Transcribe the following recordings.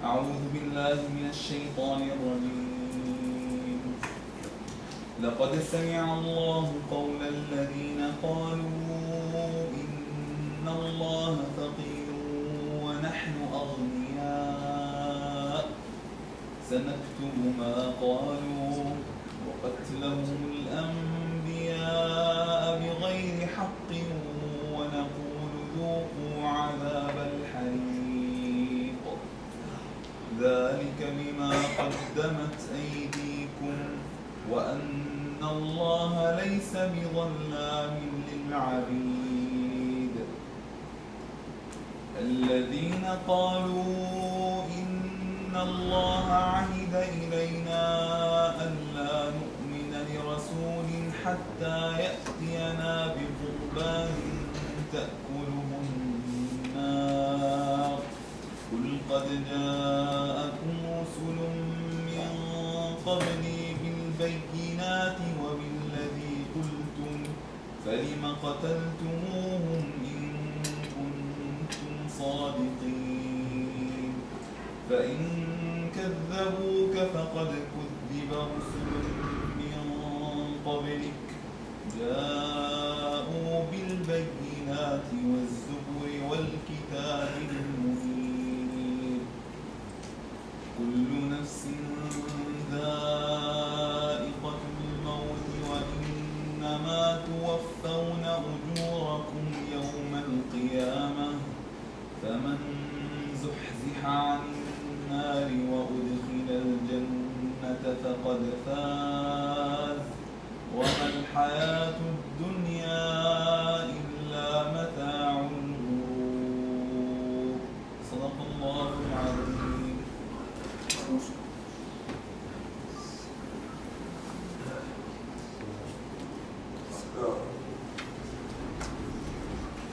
أعوذ بالله من الشيطان الرجيم. لقد سمع الله قول الذين قالوا إن الله فقير ونحن أغنياء سنكتب ما قالوا وقتلهم الأنبياء بغير حق ونقول ذوقوا عذاب الحريق ذلك بما قدمت أيديكم وأن الله ليس بظلام للعبيد. الذين قالوا إن الله عهد إلينا ألا نؤمن لرسول حتى يأتينا بقربان تأكله النار قل قد جاءكم رسل من قبلي بالبينات وبالذي قلتم فلم قتلتموهم إن كنتم صادقين فإن كذبوك فقد كذب رسل من قبلك جاءوا بالبينات والزبر والكتاب المبين. كل نفس ذائقة الموت وإنما توفون أجوركم يوم القيامة فمن زحزح عن النار وأدخل الجنة فقد فاز وما الحياة الدنيا إلا متاع الغرور. صدق الله العظيم.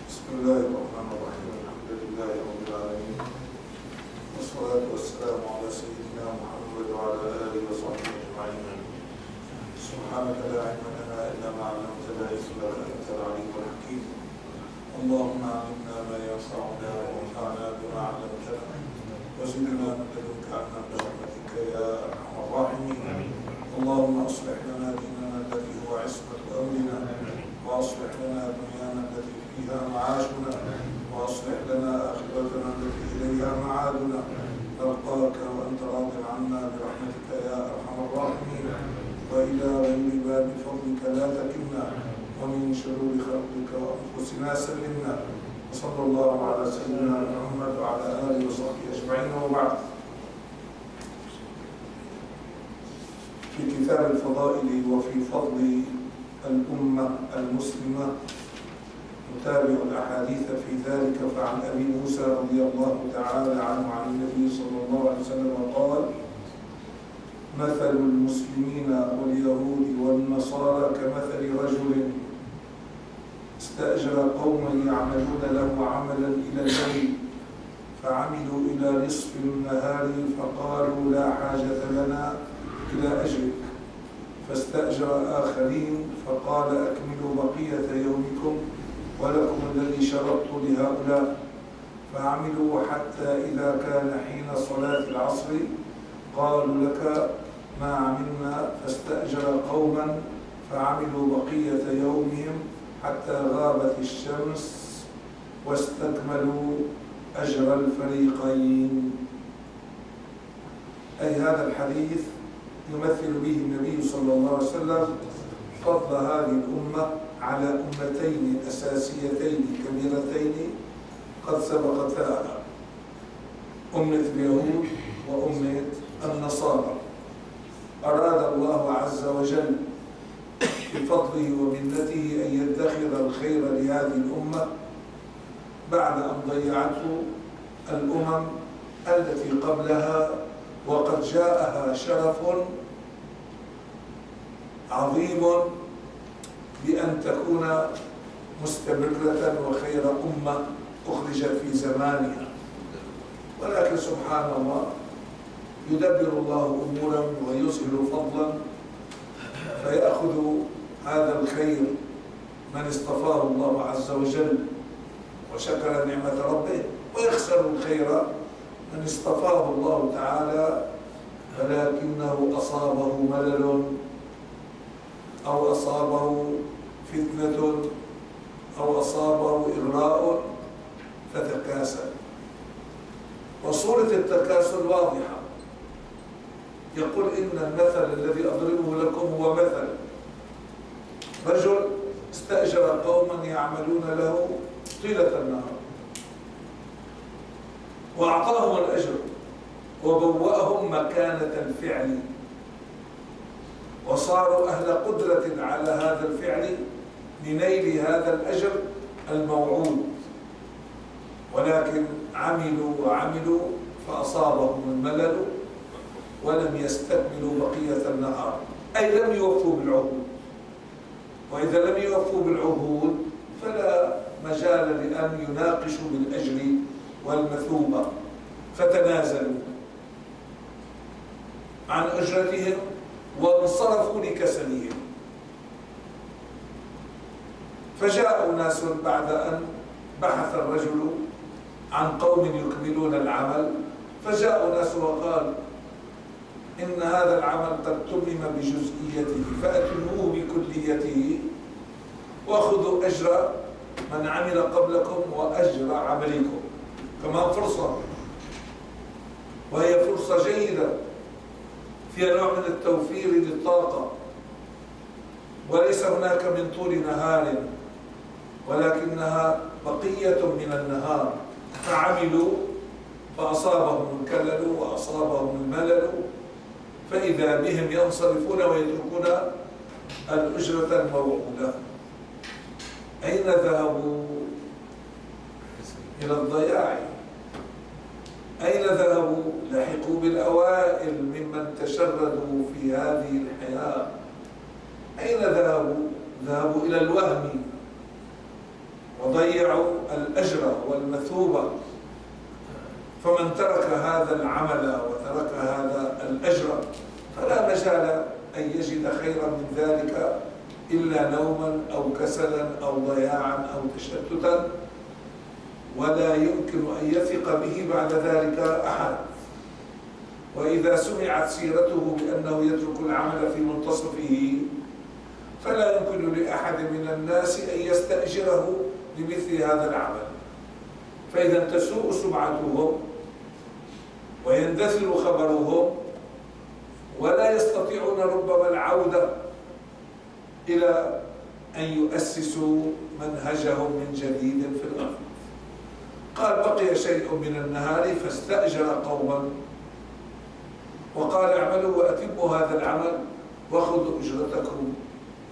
بسم الله الرحمن الرحيم. الحمد لله رب العالمين والصلاة والسلام على سيدنا محمد وعلى آله وصحبه أجمعين. سبحانك لا علم لنا إلا ما علمتنا إنك أنت العليم الحكيم. اللهم علمنا ما ينفعنا وانفعنا بما علمتنا وزدنا من لدنك علما برحمتك يا أرحم الراحمين. اللهم أصلح لنا ديننا الذي هو عصمة أمرنا وأصلح لنا دنيانا التي فيها معاشنا وأصلح لنا آخرتنا التي إليها معادنا نلقاك وأنت راض عنا برحمتك يا أرحم الراحمين. وإلى غير باب فضلك لا تكلنا ومن شرور خلقك وأنفسنا سلمنا. وصلى الله على سيدنا محمد وعلى آله وصحبه أجمعين. وبعد، في كتاب الفضائل وفي فضل الأمة المسلمة نتابع الأحاديث في ذلك. فعن أبي موسى رضي الله تعالى عنه عن النبي صلى الله عليه وسلم قال: مثل المسلمين واليهود والنصارى كمثل رجل استأجر قوما يعملون له عملا إلى الليل فعملوا إلى نصف النهار فقالوا لا حاجة لنا إلى أجرك فاستأجر آخرين فقال أكملوا بقية يومكم ولكم الذي شرطت لهؤلاء فعملوا حتى إذا كان حين صلاة العصر قالوا لك ما عملنا فاستأجر قوما فعملوا بقية يومهم حتى غابت الشمس واستكملوا أجر الفريقين. أي هذا الحديث يمثل به النبي صلى الله عليه وسلم فضل هذه الأمة على أمتين أساسيتين كبيرتين قد سبقتا: أمة اليهود وأمة النصارى. أراد الله عز وجل بفضله ومنته أن يدخر الخير لهذه الأمة بعد أن ضيعته الأمم التي قبلها، وقد جاءها شرف عظيم بأن تكون مستمرة وخير أمة أخرجت في زمانها. ولكن سبحان الله يدبر الله أمورا ويظهر فضلا فيأخذ هذا الخير من اصطفاه الله عز وجل وشكر نعمة ربه، ويخسر الخير من اصطفاه الله تعالى ولكنه أصابه ملل أو أصابه فتنة أو أصابه إغراء فتكاسل. وصورة التكاسل واضحة. يقول إن المثل الذي أضربه لكم هو مثل رجل استأجر قوما يعملون له طيلة النهار وأعطاهم الأجر وبوأهم مكانة الفعل وصاروا أهل قدرة على هذا الفعل لنيل هذا الأجر الموعود، ولكن عملوا فأصابهم الملل ولم يستكملوا بقية النهار، أي لم يوفوا بالعهود. وإذا لم يوفوا بالعهود فلا مجال لأن يناقشوا بالأجر والمثوبة، فتنازلوا عن أجرتهم وانصرفوا لكسلهم. فجاءوا ناس بعد أن بحث الرجل عن قوم يكملون العمل، فجاءوا ناس وقال إن هذا العمل قد تمم بجزئيته فأتموه بكليته وأخذوا أجر من عمل قبلكم وأجر عملكم. كمان فرصة، وهي فرصة جيدة فيها نوع من التوفير للطاقة، وليس هناك من طول نهار ولكنها بقية من النهار. فعملوا فأصابهم الكلل وأصابهم الملل، فإذا بهم ينصرفون ويتركون الأجرة الموعودة. أين ذهبوا؟ إلى الضياع. أين ذهبوا؟ لحقوا بالأوائل ممن تشردوا في هذه الحياة. أين ذهبوا؟ ذهبوا إلى الوهم وضيعوا الأجر والمثوبة. فمن ترك هذا العمل وترك هذا الأجر فلا مجال أن يجد خيرا من ذلك إلا نوما أو كسلا أو ضياعا أو تشتتا، ولا يمكن أن يثق به بعد ذلك أحد. وإذا سمعت سيرته بأنه يترك العمل في منتصفه فلا يمكن لأحد من الناس أن يستأجره لمثل هذا العمل. فإذا تسوء سمعتهم ويندثر خبرهم ولا يستطيعون ربما العودة إلى أن يؤسسوا منهجهم من جديد في الأرض. قال بقي شيء من النهار فاستأجر قوما وقال اعملوا وأتموا هذا العمل وخذوا أجرتكم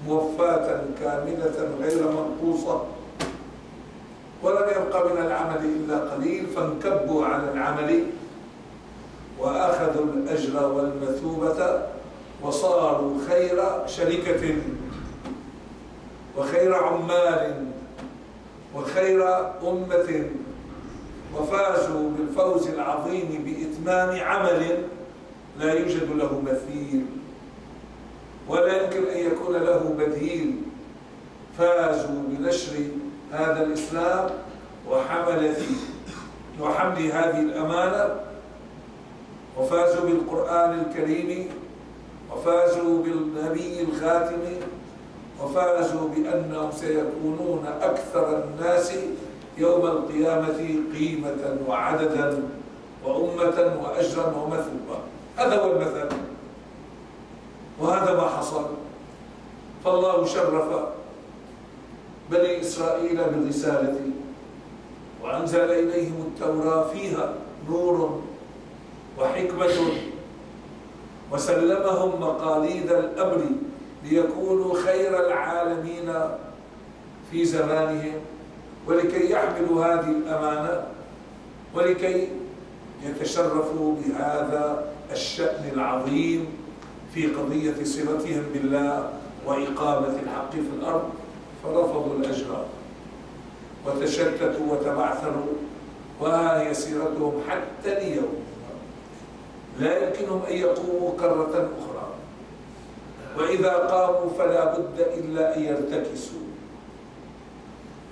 موفاة كاملة غير منقوصة. ولم يبق من العمل إلا قليل، فانكبوا على العمل وأخذوا الأجر والمثوبة وصاروا خير شركة وخير عمال وخير أمة، وفازوا بالفوز العظيم بإتمام عمل لا يوجد له مثيل ولا يمكن أن يكون له بديل. فازوا بنشر هذا الإسلام وحمل هذه الأمانة، وفازوا بالقرآن الكريم، وفازوا بالنبي الخاتم، وفازوا بأنهم سيكونون أكثر الناس يوم القيامة قيمة وعددا وأمة وأجرا ومثوبة. هذا هو المثل، وهذا ما حصل. فالله شرف بني إسرائيل بالرسالة وأنزل إليهم التوراة فيها نور وحكمة، وسلمهم مقاليد الأمر ليكونوا خير العالمين في زمانهم، ولكي يحملوا هذه الأمانة ولكي يتشرفوا بهذا الشأن العظيم في قضية صلتهم بالله وإقامة الحق في الأرض. فرفضوا الأجر وتشتتوا وتبعثروا، وها هي سيرتهم حتى اليوم. لا يمكنهم أن يقوموا كرة أخرى، وإذا قاموا فلا بد إلا أن يرتكسوا،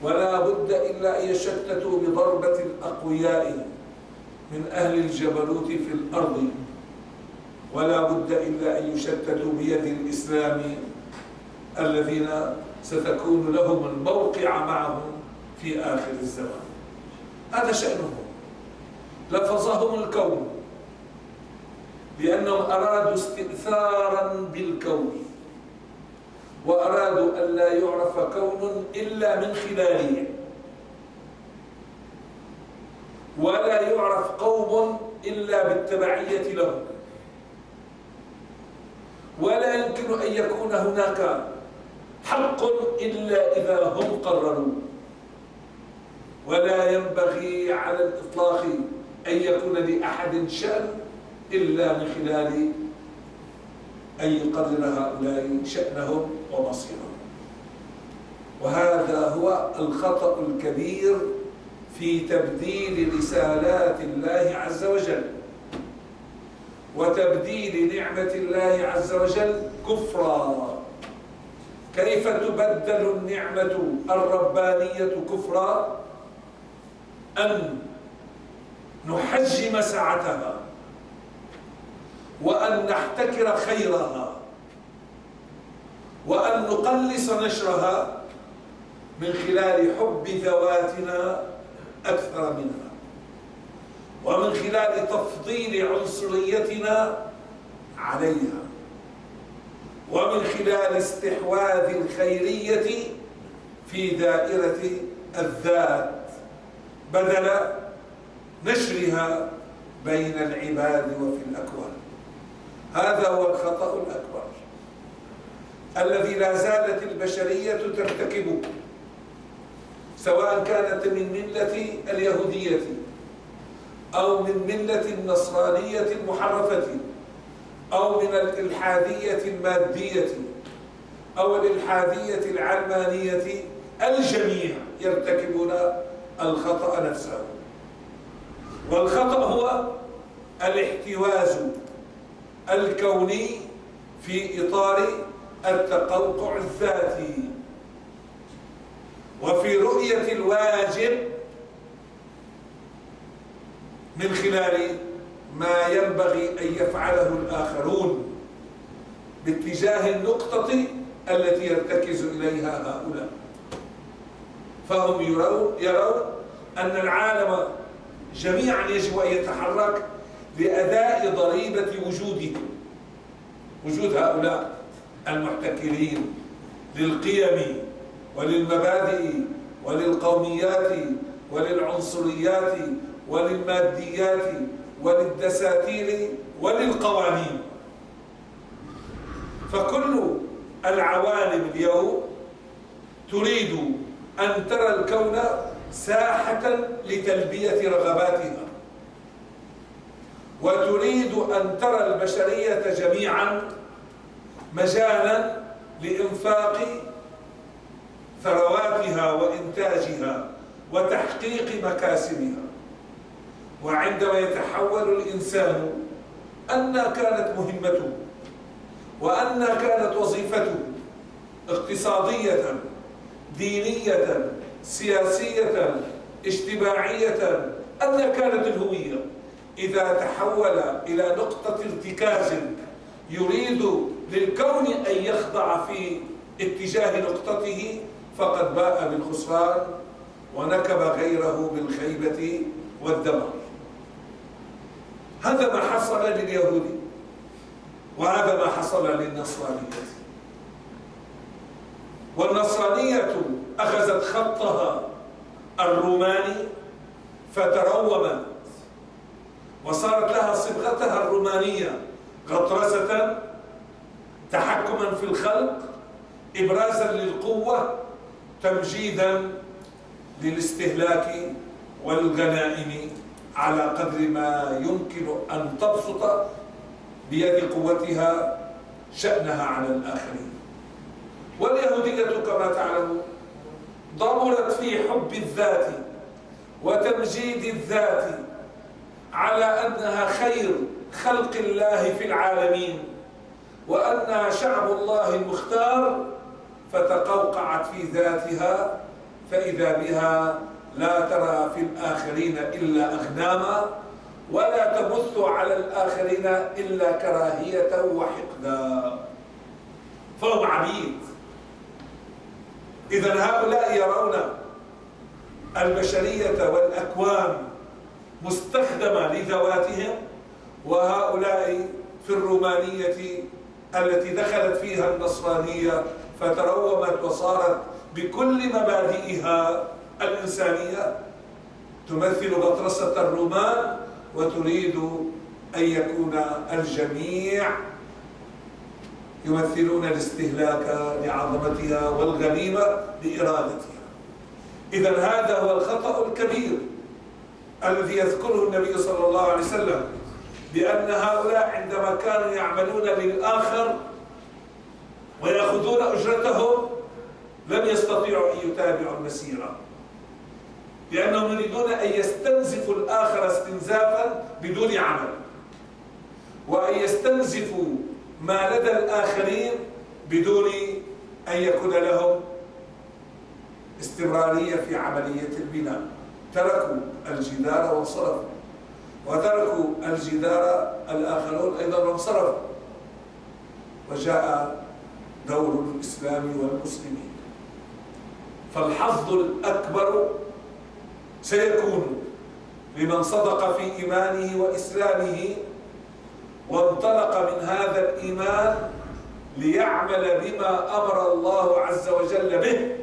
ولا بد إلا أن يشتتوا بضربة الأقوياء من أهل الجبروت في الأرض، ولا بد إلا أن يشتتوا بيد الإسلام الذين ستكون لهم الموقع معهم في آخر الزمان. هذا شأنهم. لفظهم الكون لأنهم أرادوا استئثارا بالكون، وأرادوا أن لا يعرف كون إلا من خلاله، ولا يعرف قوم إلا بالتبعية له، ولا يمكن أن يكون هناك حق إلا إذا هم قرروا، ولا ينبغي على الإطلاق أن يكون لأحد شأن إلا من خلال أن يقرر هؤلاء شأنهم ومصيرهم. وهذا هو الخطأ الكبير في تبديل رسالات الله عز وجل وتبديل نعمة الله عز وجل كفرا. كيف تبدل النعمة الربانية كفرا؟ أن نحجم سعتها، وأن نحتكر خيرها، وأن نقلص نشرها من خلال حب ذواتنا أكثر منها، ومن خلال تفضيل عنصريتنا عليها، ومن خلال استحواذ الخيرية في دائرة الذات بدل نشرها بين العباد وفي الأكوان. هذا هو الخطأ الأكبر الذي لا زالت البشرية ترتكبه، سواء كانت من ملة اليهودية أو من ملة النصرانية المحرفة أو من الإلحادية المادية أو الإلحادية العلمانية. الجميع يرتكبون الخطأ نفسه، والخطأ هو الاحتواز الكوني في إطار التقوقع الذاتي، وفي رؤية الواجب من خلال ما ينبغي أن يفعله الآخرون باتجاه النقطة التي يرتكز إليها هؤلاء. فهم يرون أن العالم جميعا يجب أن يتحرك لأداء ضريبة وجود هؤلاء المحتكرين للقيم وللمبادئ وللقوميات وللعنصريات وللماديات وللدساتير وللقوانين. فكل العوالم اليوم تريد أن ترى الكون ساحة لتلبية رغباتها، وتريد أن ترى البشرية جميعا مجالا لإنفاق ثرواتها وإنتاجها وتحقيق مكاسبها. وعندما يتحول الإنسان أن كانت مهمته وأن كانت وظيفته اقتصادية دينية سياسية اجتماعية، أن كانت الهوية، إذا تحول إلى نقطة ارتكاز يريد للكون أن يخضع في اتجاه نقطته، فقد باء بالخسران ونكب غيره بالخيبة والدمار. هذا ما حصل لليهود، وهذا ما حصل للنصرانية. والنصرانية أخذت خطها الروماني فترومت وصارت لها صبغتها الرومانية، غطرسة، تحكما في الخلق، إبرازا للقوة، تمجيدا للاستهلاك والغنائم على قدر ما يمكن أن تبسط بيد قوتها شأنها على الآخرين. واليهودية كما تعلمون ضمرت في حب الذات وتمجيد الذات على أنها خير خلق الله في العالمين، وأنها شعب الله المختار، فتقوقعت في ذاتها، فإذا بها لا ترى في الآخرين إلا أغناما، ولا تبث على الآخرين إلا كراهية وحقدا، فهم عبيد. إذن هؤلاء يرون البشرية والأكوان مستخدمة لذواتهم، وهؤلاء في الرومانية التي دخلت فيها النصرانية فترومت وصارت بكل مبادئها الإنسانية تمثل بطرسة الرومان، وتريد أن يكون الجميع يمثلون الاستهلاك لعظمتها والغنيمة لإرادتها. إذن هذا هو الخطأ الكبير الذي يذكره النبي صلى الله عليه وسلم، بأن هؤلاء عندما كانوا يعملون للآخر ويأخذون أجرتهم لم يستطيعوا أن يتابعوا المسيرة، لأنهم يريدون أن يستنزفوا الآخر استنزافا بدون عمل، وأن يستنزفوا ما لدى الآخرين بدون أن يكون لهم استمرارية في عملية البناء. تركوا الجدار وانصرفوا، وتركوا الجدار الآخرون أيضا وانصرفوا، وجاء دور الإسلام والمسلمين. فالحظ الأكبر سيكون لمن صدق في إيمانه وإسلامه وانطلق من هذا الإيمان ليعمل بما أمر الله عز وجل به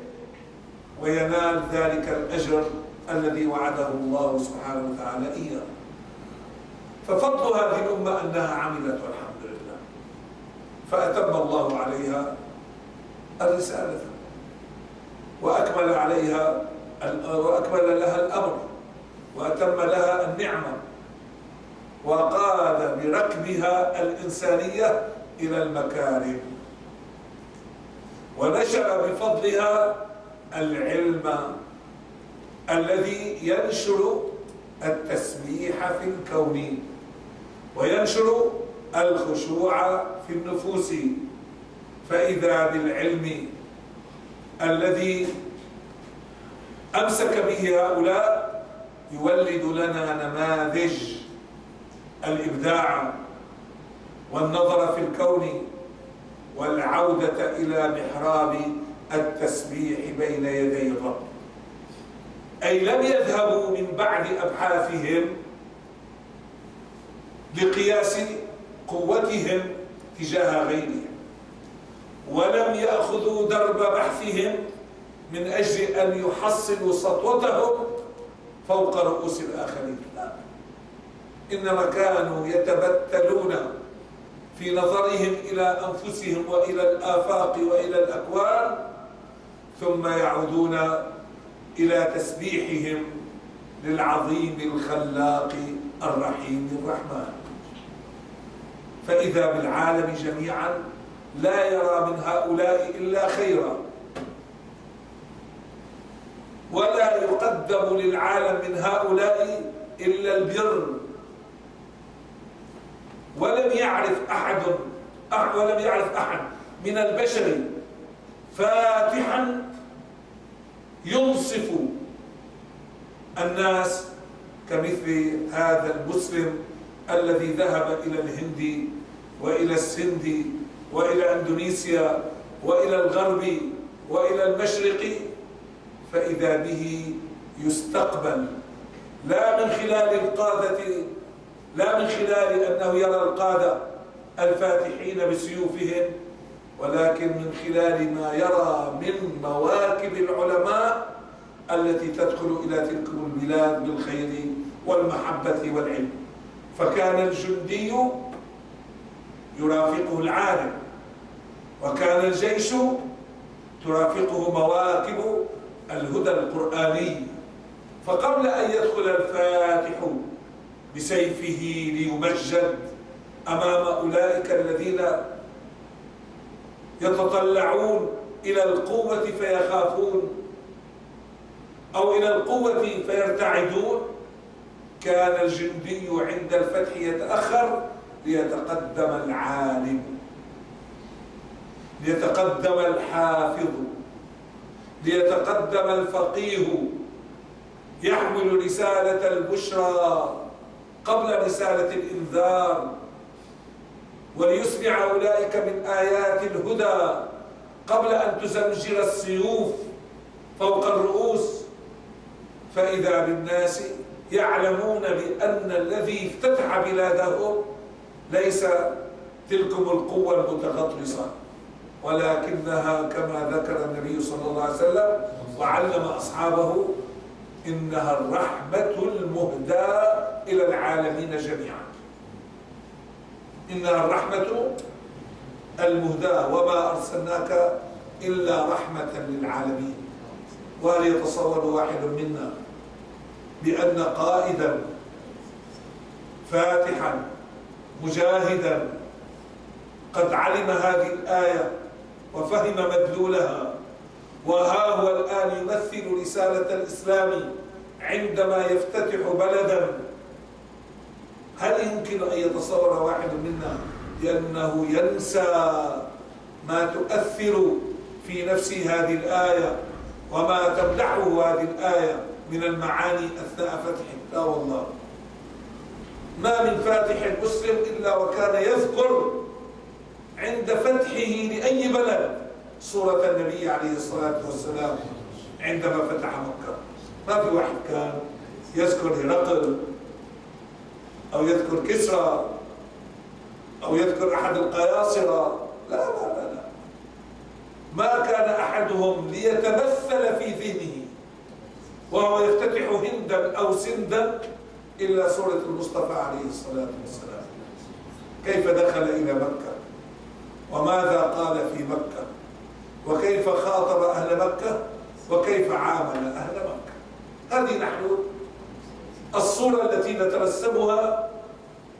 وينال ذلك الأجر الذي وعده الله سبحانه وتعالى إياه. ففضل هذه الأمة أنها عملت والحمد لله، فأتم الله عليها الرسالة وأكمل لها الأمر وأتم لها النعمة، وقاد بركبها الإنسانية إلى المكارم، ونشر بفضلها العلم الذي ينشر التسبيح في الكون وينشر الخشوع في النفوس. فإذا بالعلم الذي أمسك به هؤلاء يولد لنا نماذج الإبداع والنظر في الكون والعودة إلى محراب التسبيح بين يدي الرب. أي لم يذهبوا من بعد أبحاثهم لقياس قوتهم تجاه غيرهم، ولم يأخذوا درب بحثهم من أجل أن يحصلوا سطوتهم فوق رؤوس الآخرين، لا، إنما كانوا يتبتلون في نظرهم إلى أنفسهم وإلى الآفاق وإلى الأكوان، ثم يعودون إلى تسبيحهم للعظيم الخلاق الرحيم الرحمن. فإذا بالعالم جميعا لا يرى من هؤلاء إلا خيرا، ولا يقدم للعالم من هؤلاء إلا البر. ولم يعرف أحد من البشر فاتحا ينصف الناس كمثل هذا المسلم الذي ذهب إلى الهند وإلى السند وإلى إندونيسيا وإلى الغرب وإلى المشرق، فإذا به يستقبل لا من خلال القادة، لا من خلال أنه يرى القادة الفاتحين بسيوفهم، ولكن من خلال ما يرى من مواكب العلماء التي تدخل إلى تلك البلاد بالخير والمحبة والعلم. فكان الجندي يرافقه العالم، وكان الجيش ترافقه مواكب الهدى القرآني. فقبل أن يدخل الفاتح بسيفه ليمجد أمام أولئك الذين يتطلعون إلى القوة فيخافون أو إلى القوة فيرتعدون، كان الجندي عند الفتح يتأخر ليتقدم العالم، ليتقدم الحافظ، ليتقدم الفقيه، يحمل رسالة البشرى قبل رسالة الإنذار، وليسمع أولئك من آيات الهدى قبل أن تزمجر السيوف فوق الرؤوس. فإذا بالناس يعلمون بأن الذي افتتح بلادهم ليس تلكم القوة المتغطرسة، ولكنها كما ذكر النبي صلى الله عليه وسلم وعلم أصحابه إنها الرحمة المهداة إلى العالمين جميعا. إنها الرحمة المهداة وما أرسلناك إلا رحمة للعالمين. وهل يتصور واحد منا بأن قائدا فاتحا مجاهدا قد علم هذه الآية وفهم مدلولها، وها هو الآن يمثل رسالة الإسلام عندما يفتتح بلدا، هل يمكن أن يتصور واحد منا بأنه ينسى ما تؤثر في نفس هذه الآية وما تمدحه هذه الآية من المعاني أثناء فتحه؟ لا والله، ما من فاتح مسلم إلا وكان يذكر عند فتحه لأي بلد صورة النبي عليه الصلاة والسلام عندما فتح مكة. ما في واحد كان يذكر هرقل أو يذكر كسرى أو يذكر أحد القياصرة، لا لا لا لا، ما كان أحدهم ليتمثل في ذهنه وهو يفتتح هندا أو سندا إلا سورة المصطفى عليه الصلاة والسلام. كيف دخل إلى مكة وماذا قال في مكة وكيف خاطب أهل مكة وكيف عامل أهل مكة. هذه نحن الصورة التي نترسمها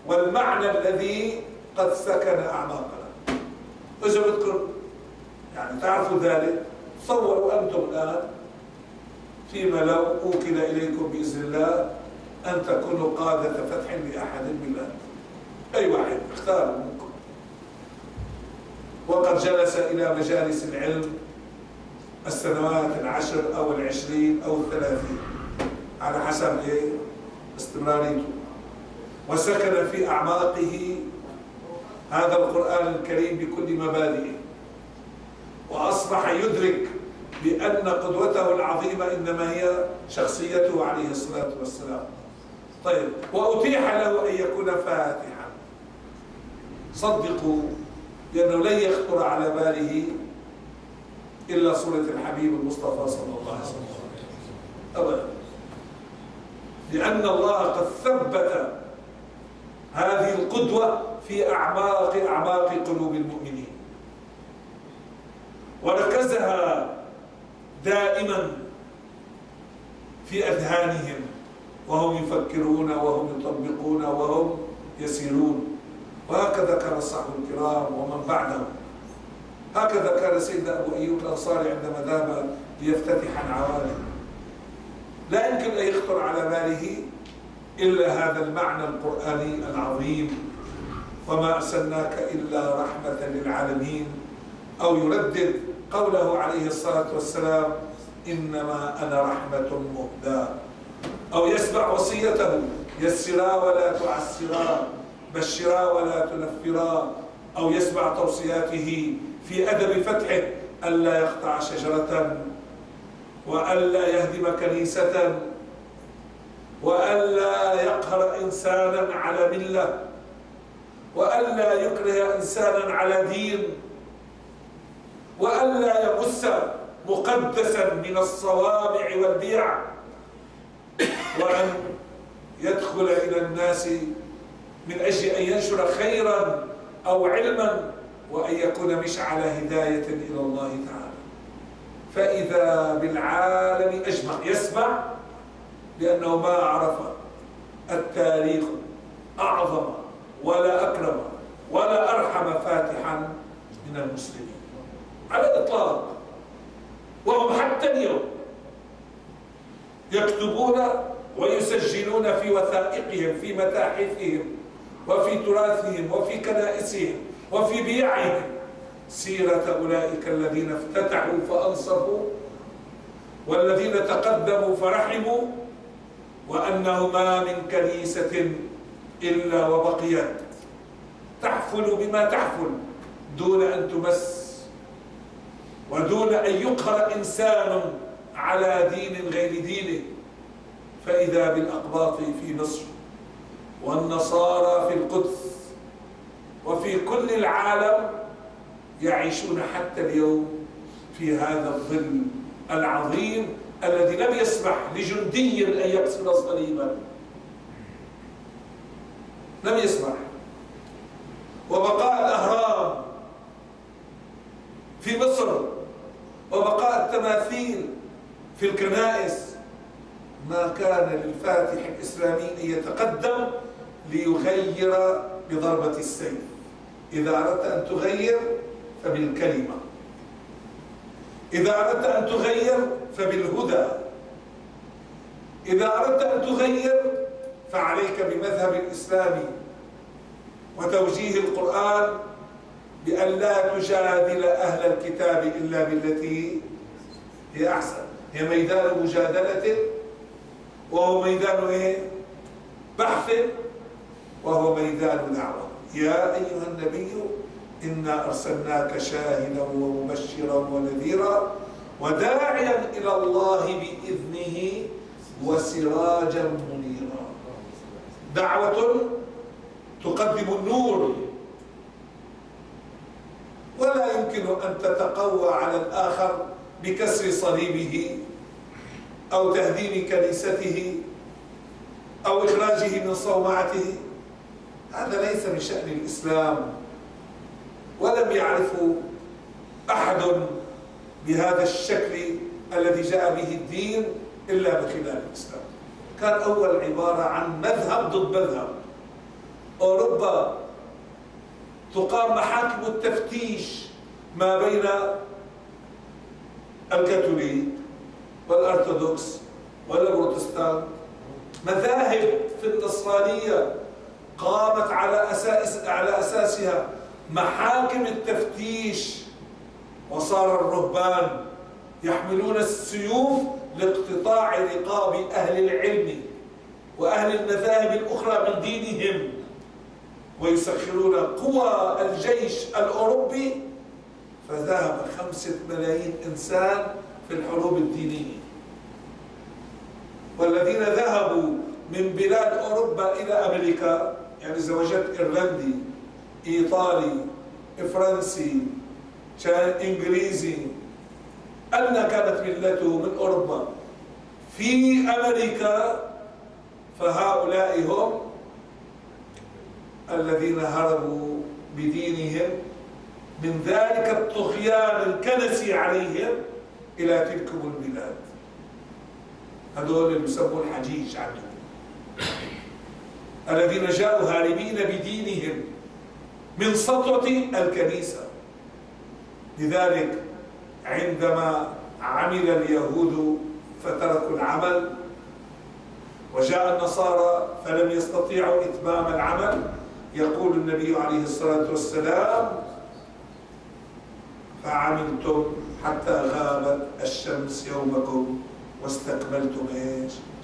والمعنى الذي قد سكن أعماقنا. إذا بدكم يعني تعرفوا ذلك، تصوروا أنتم الآن فيما لو أوكل إليكم بإذن الله أن تكونوا قادة فتح لأحد البلاد، أي واحد اختار منكم، وقد جلس إلى مجالس العلم السنوات 10 أو 20 أو 30 على حسب استمراريته، وسكن في أعماقه هذا القرآن الكريم بكل مبادئه، وأصبح يدرك بأن قدوته العظيمة إنما هي شخصيته عليه الصلاة والسلام. طيب، وأتيح له أن يكون فاتحا، صدقوا لأنه لن يخطر على باله إلا صورة الحبيب المصطفى صلى الله عليه وسلم أبدا، لأن الله قد ثبت هذه القدوة في أعماق قلوب المؤمنين وركزها دائما في أذهانهم وهم يفكرون وهم يطبقون وهم يسيرون. وهكذا كان الصحابة الكرام ومن بعدهم، هكذا كان سيدنا أبو أيوب الأنصاري عندما ذهب ليفتتح العوالم. لا يمكن أن يخطر على باله إلا هذا المعنى القرآني العظيم، وما أرسلناك إلا رحمة للعالمين، أو يردد قوله عليه الصلاة والسلام إنما أنا رحمة مهداة، أو يسمع وصيته يسرا ولا تعسرا، بشرا ولا تنفرا، أو يسمع توصياته في أدب فتحه ألا يقطع شجرة وألا يهدم كنيسة وألا يقهر إنسانا على ملة وألا يكره إنسانا على دين وألا يمس مقدسا من الصوامع والبيع، وأن يدخل إلى الناس من أجل أن ينشر خيرا أو علما وأن يكون مشعل هداية إلى الله تعالى. فإذا بالعالم أجمع يسمع، لأنه ما عرف التاريخ أعظم ولا أكرم ولا أرحم فاتحا من المسلمين على الإطلاق. وهم حتى اليوم يكتبون ويسجلون في وثائقهم في متاحفهم وفي تراثهم وفي كنائسهم وفي بيعهم سيرة أولئك الذين افتتحوا فأنصفوا والذين تقدموا فرحموا، وأنه ما من كنيسة إلا وبقيت تحفل بما تحفل دون أن تمس ودون أن يقهر إنسان على دين غير دينه. فإذا بالأقباط في مصر والنصارى في القدس وفي كل العالم يعيشون حتى اليوم في هذا الظل العظيم الذي لم يسمح لجندي أن يكسر صليبا، لم يسمح. وبقاء الأهرام في مصر وبقاء التماثيل في الكنائس، ما كان للفاتح الإسلامي أن يتقدم ليغير بضربة السيف. إذا أردت أن تغير فبالكلمة، إذا أردت أن تغير فبالهدى، إذا أردت أن تغير فعليك بمذهب الإسلام وتوجيه القرآن بأن لا تجادل أهل الكتاب إلا بالتي هي أحسن. هي ميدان مجادلة وهو ميدان بحث وهو ميدان دعوة. يا أيها النبي إنا أرسلناك شاهدا ومبشرا ونذيرا وداعيا إلى الله بإذنه وسراجا منيرا. دعوة تقدم النور، ولا يمكن أن تتقوى على الآخر بكسر صليبه أو تهديم كنيسته أو إخراجه من صومعته. هذا ليس من شأن الإسلام، ولم يعرفه أحد بهذا الشكل الذي جاء به الدين إلا من خلال الإسلام. كان أول عبارة عن مذهب ضد مذهب. أوروبا تقام محاكم التفتيش ما بين الكاثوليك والأرثوذكس والبروتستان. مذاهب في النصرانية قامت على أساسها محاكم التفتيش، وصار الرهبان يحملون السيوف لاقتطاع رقاب أهل العلم وأهل المذاهب الأخرى من دينهم، ويسخرون قوى الجيش الأوروبي. فذهب 5 ملايين إنسان في الحروب الدينية. والذين ذهبوا من بلاد أوروبا إلى أمريكا، يعني زوجات إيرلندي، إيطالي، فرنسي، إنجليزي، أن كانت ملته من أوروبا في أمريكا، فهؤلاء هم الذين هربوا بدينهم من ذلك الطغيان الكنسي عليهم إلى تلكم البلاد. هذول اللي يسمون الحجيج عندهم، الذين جاءوا هاربين بدينهم من سطوة الكنيسة. لذلك عندما عمل اليهود فتركوا العمل، وجاء النصارى فلم يستطيعوا إتمام العمل، يقول النبي عليه الصلاة والسلام: فعملتم حتى غابت الشمس يومكم واستكملتم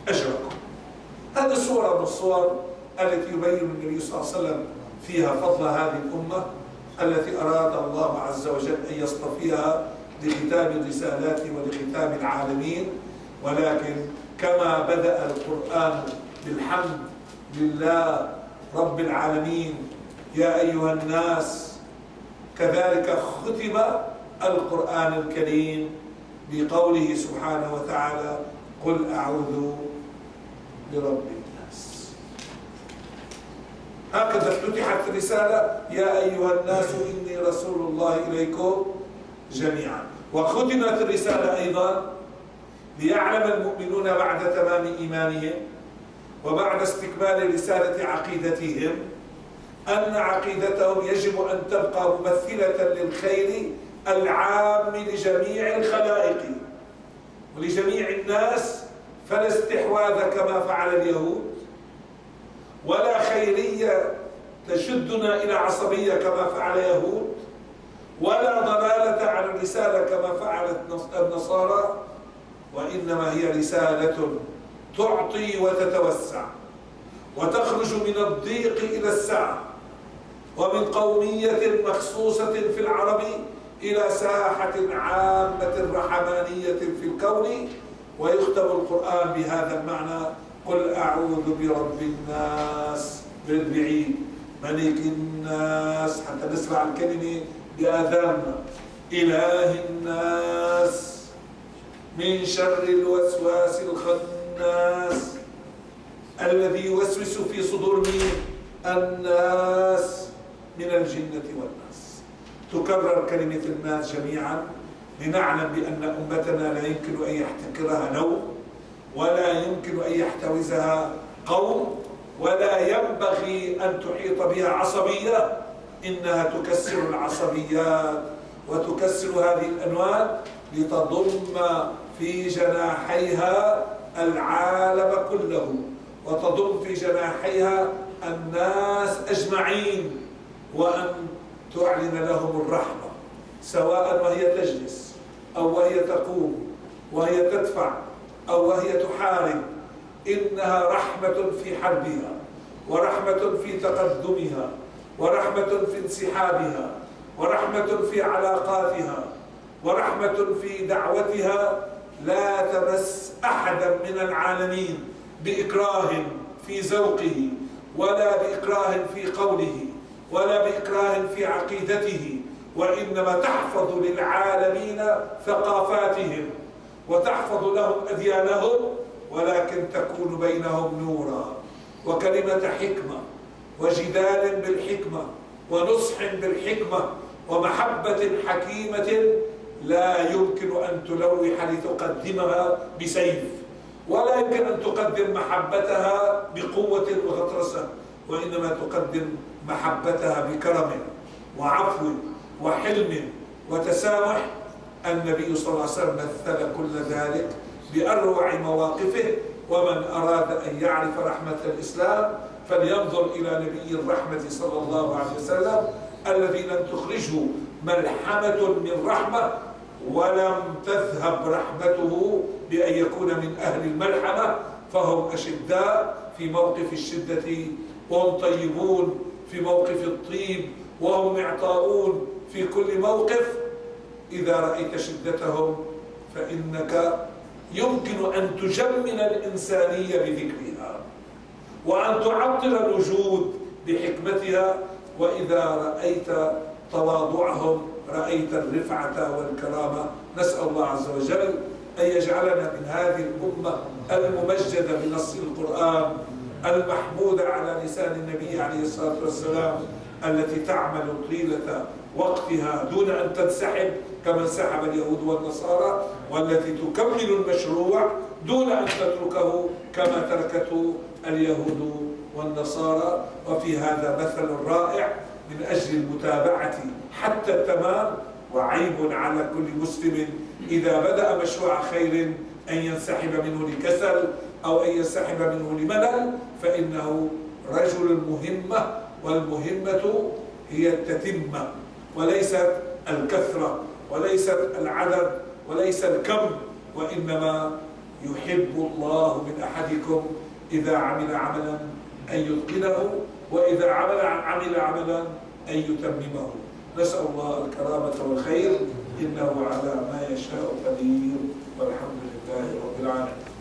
أجركم. هذه صورة من الصور التي يبين النبي صلى الله عليه وسلم فيها فضل هذه الأمة التي أراد الله عز وجل أن يصطفيها لختام الرسالات ولختام العالمين. ولكن كما بدأ القرآن بالحمد لله رب العالمين يا أيها الناس، كذلك ختم القرآن الكريم بقوله سبحانه وتعالى: قل أعوذ برب الناس. هكذا افتتحت الرسالة: يا أيها الناس إني رسول الله إليكم جميعا. وختمت الرسالة أيضا ليعلم المؤمنون بعد تمام إيمانهم وبعد استكمال رسالة عقيدتهم أن عقيدتهم يجب أن تبقى ممثلة للخير العام لجميع الخلائق ولجميع الناس، فلا استحواذ كما فعل اليهود، ولا خيرية تشدنا إلى عصبية كما فعل اليهود، ولا ضلالة عن الرسالة كما فعلت النصارى، وإنما هي رسالة تعطي وتتوسع وتخرج من الضيق إلى السعة، ومن قومية مخصوصة في العرب إلى ساحة عامة رحمانية في الكون. ويختم القرآن بهذا المعنى: قل أعوذ برب الناس، بالبعيد، ملك الناس، حتى نسمع الكلمة بآذاننا، إله الناس، من شر الوسواس الخناس الذي يوسوس في صدور الناس من الجنة والناس. تكرر كلمة الناس جميعا لنعلم بأن أمتنا لا يمكن أن يحتكرها نوم، ولا يمكن أن يحتوزها قوم، ولا ينبغي أن تحيط بها عصبية. إنها تكسر العصبيات وتكسر هذه الأنواع لتضم في جناحيها العالم كله، وتضم في جناحيها الناس أجمعين، وأن تعلن لهم الرحمة، سواء وهي تجلس أو وهي تقوم، وهي تدفع أو وهي تحارب. إنها رحمة في حربها، ورحمة في تقدمها، ورحمة في انسحابها، ورحمة في علاقاتها، ورحمة في دعوتها. لا تمس أحدا من العالمين بإكراه في ذوقه، ولا بإكراه في قوله، ولا بإكراه في عقيدته، وإنما تحفظ للعالمين ثقافاتهم وتحفظ لهم أديانهم، ولكن تكون بينهم نورا وكلمة حكمة وجدال بالحكمة ونصح بالحكمة ومحبة حكيمة لا يمكن أن تلوح لتقدمها بسيف، ولا يمكن أن تقدم محبتها بقوة وغطرسة، وإنما تقدم محبتها بكرم وعفو وحلم وتسامح. النبي صلى الله عليه وسلم مثل كل ذلك بأروع مواقفه. ومن أراد أن يعرف رحمة الإسلام فلينظر إلى نبي الرحمة صلى الله عليه وسلم الذي لم تخرجه ملحمة من رحمة، ولم تذهب رحمته بأن يكون من أهل الملحمة، فهم أشداء في موقف الشدة، وهم طيبون في موقف الطيب، وهم معطاؤون في كل موقف. إذا رأيت شدتهم فإنك يمكن أن تجمل الإنسانية بذكرها، وأن تعطل الوجود بحكمتها. وإذا رأيت تواضعهم رأيت الرفعة والكرامة. نسأل الله عز وجل أن يجعلنا من هذه الأمة الممجدة بنص القرآن المحمودة على لسان النبي عليه الصلاة والسلام، التي تعمل طيلة وقتها دون أن تنسحب كما انسحب اليهود والنصارى، والتي تكمل المشروع دون أن تتركه كما تركته اليهود والنصارى. وفي هذا مثل رائع من أجل المتابعة حتى التمام. وعيب على كل مسلم إذا بدأ مشروع خير أن ينسحب منه لكسل أو أن ينسحب منه لملل، فإنه رجل مهمة، والمهمة هي التتمة وليست الكثرة وليست العدد وليس الكم، وإنما يحب الله من أحدكم إذا عمل عملا أن يتقنه، وإذا عمل عملا أن يتممه. نسأل الله الكرامة والخير، إنه على ما يشاء قدير، والحمد لله رب العالمين.